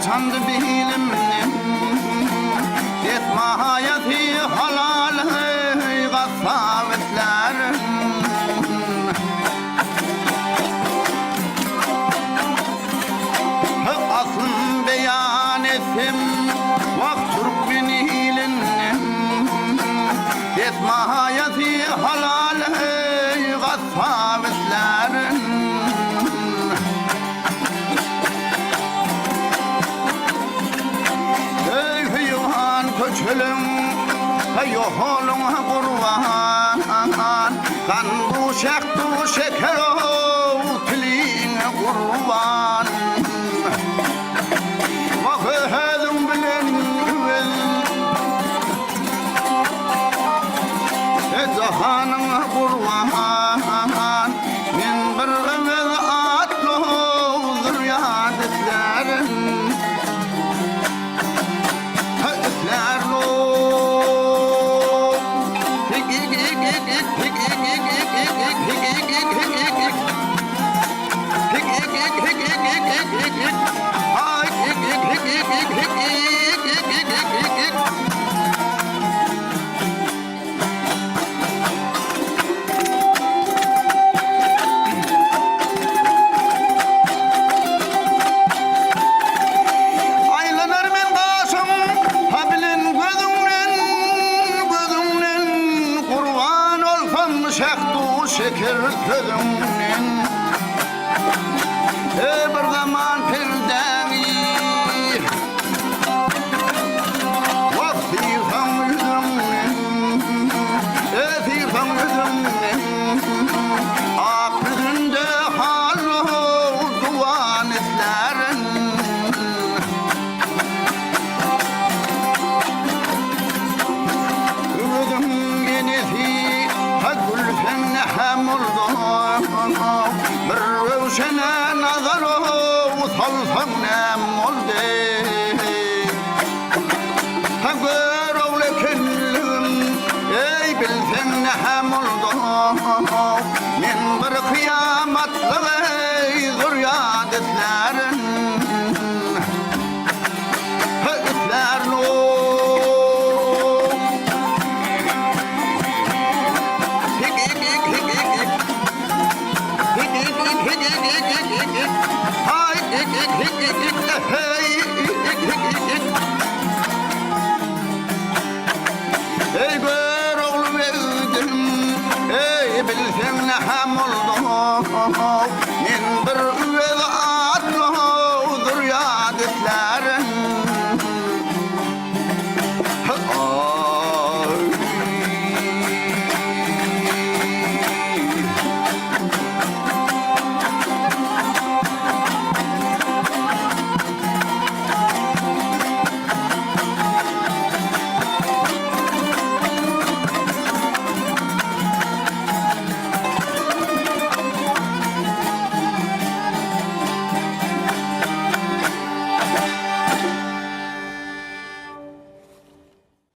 çandı bilimnim Yetmahayeti halal gassavetler Aslın beyan ettim Vak Türk bilimnim Yetmahayeti halal gassavetler Köçülüm yoğulun kurban Kan bu şeker tilin kurban Vakıhedin bilen güvel Zahanın kurban Min bir evvel atlı zürriyadetlerin Şektu şeker közümün bir zaman pirdemi Vaktifam yüzümün Etifam yüzümün Aklıdünde halı duvan etlerin Ümüdüm yenisi Gülfen hamurdu Bir rövşene nazaru Utalsam nem oldu Görevle kendim Ey bilsen hamurdu Min bir kıyamatlı zürriyadetlerin Hıtlerlu Ey gör oğlum ezdim Ey bilsen ne ham oldu Min bir